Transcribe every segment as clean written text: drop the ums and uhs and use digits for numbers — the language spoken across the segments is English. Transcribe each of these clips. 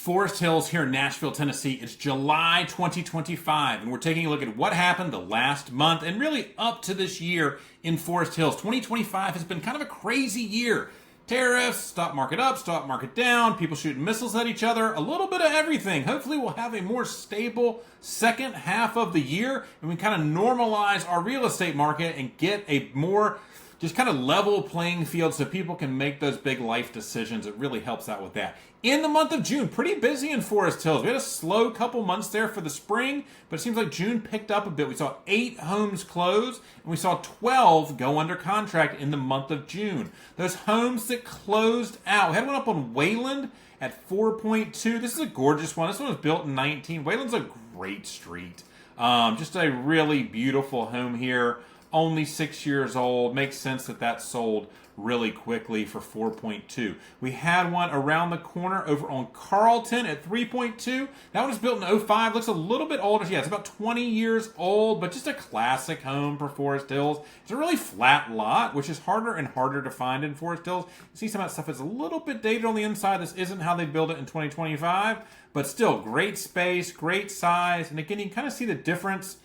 Forest Hills here in Nashville, Tennessee. It's July 2025, and we're taking a look at what happened the last month and really up to this year in Forest Hills. 2025 has been kind of a crazy year. Tariffs, stock market up, stock market down, people shooting missiles at each other, a little bit of everything. Hopefully we'll have a more stable second half of the year, and we kind of normalize our real estate market and get a more just kind of level playing field so people can make those big life decisions. It really helps out with that. In the month of June, pretty busy in Forest Hills. We had a slow couple months there for the spring, but it seems like June picked up a bit. We saw 8 homes close, and we saw 12 go under contract in the month of June. Those homes that closed out, we had one up on Wayland at 4.2. This is a gorgeous one. This one was built in 19. Wayland's a great street. Just a really beautiful home here. Only 6 years old. Makes sense that that sold really quickly for 4.2. We had one around the corner over on Carlton at 3.2. That one was built in 05. Looks a little bit older. Yeah, it's about 20 years old, but just a classic home for Forest Hills. It's a really flat lot, which is harder and harder to find in Forest Hills. You see some of that stuff is a little bit dated on the inside. This isn't how they build it in 2025, but still great space, great size. And again, you can kind of see the difference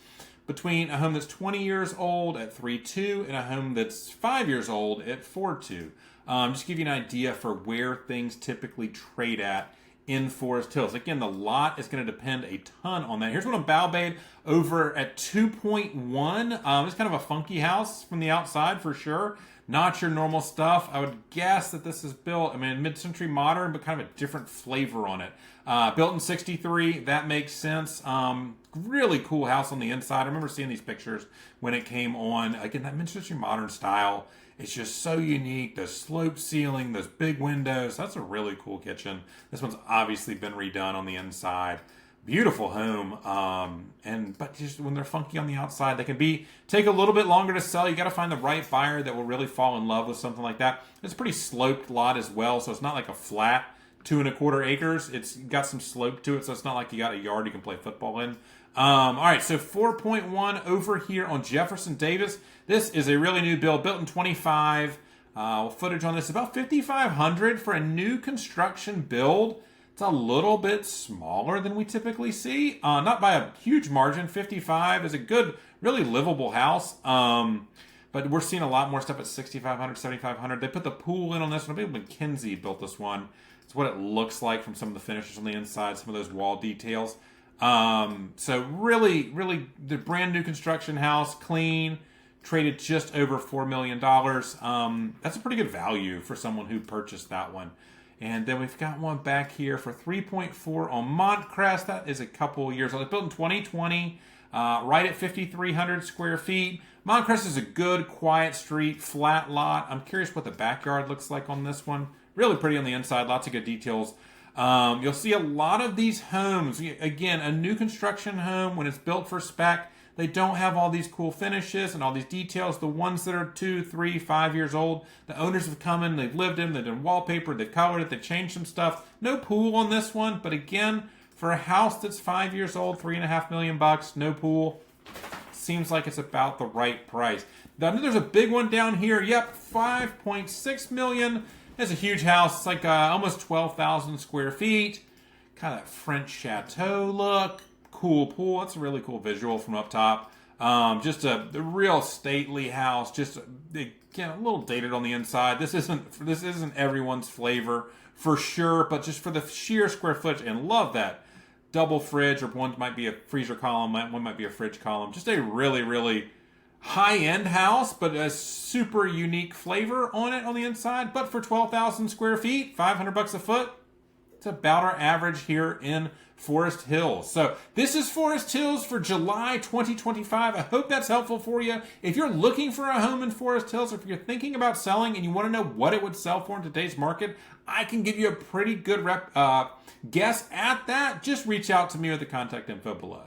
between a home that's 20 years old at 3.2 and a home that's 5 years old at 4.2. Just to give you an idea for where things typically trade at in Forest Hills. Again, the lot is going to depend a ton on that. Here's one on Balbade over at 2.1. It's kind of a funky house from the outside for sure. Not your normal stuff. I would guess that this is built, mid-century modern, but kind of a different flavor on it. Built in 63, that makes sense. Really cool house on the inside. I remember seeing these pictures when it came on. Again, that mid-century modern style. It's just so unique. The sloped ceiling, those big windows. That's a really cool kitchen. This one's obviously been redone on the inside. Beautiful home, but just when they're funky on the outside, they can take a little bit longer to sell. You got to find the right buyer that will really fall in love with something like that. It's a pretty sloped lot as well, so it's not like a flat 2.25 acres. It's got some slope to it, so it's not like you got a yard you can play football in. All right, so 4.1 over here on Jefferson Davis. This is a really new build, built in 25. Footage on this about 5,500 for a new construction build. It's a little bit smaller than we typically see. Not by a huge margin. 55 is a good, really livable house. But we're seeing a lot more stuff at 6,500, 7,500. They put the pool in on this one. I believe McKinsey built this one. It's what it looks like from some of the finishes on the inside, some of those wall details. So really, really, the brand new construction house, clean, traded just over $4 million. That's a pretty good value for someone who purchased that one. And then we've got one back here for 3.4 on Montcrest. That is a couple years old. It's built in 2020, right at 5,300 square feet. Montcrest is a good, quiet street, flat lot. I'm curious what the backyard looks like on this one. Really pretty on the inside, lots of good details. You'll see a lot of these homes. Again, a new construction home, when it's built for spec, they don't have all these cool finishes and all these details. The ones that are 2, 3, 5 years old, the owners have come in, they've lived in, they've done wallpaper, they've colored it, they've changed some stuff. No pool on this one, but again, for a house that's 5 years old, $3.5 million, no pool, seems like it's about the right price. Now, there's a big one down here. Yep, $5.6 million. It's a huge house. It's like almost 12,000 square feet. Kind of that French chateau look. Cool pool. That's a really cool visual from up top. Just a real stately house. Just again, a little dated on the inside. This isn't everyone's flavor for sure, but just for the sheer square footage, and love that double fridge, or one might be a freezer column, one might be a fridge column. Just a really, really high-end house, but a super unique flavor on it on the inside. But for 12,000 square feet, $500 a foot, it's about our average here in Forest Hills. So this is Forest Hills for July 2025. I hope that's helpful for you. If you're looking for a home in Forest Hills, or if you're thinking about selling and you want to know what it would sell for in today's market, I can give you a pretty good guess at that. Just reach out to me with the contact info below.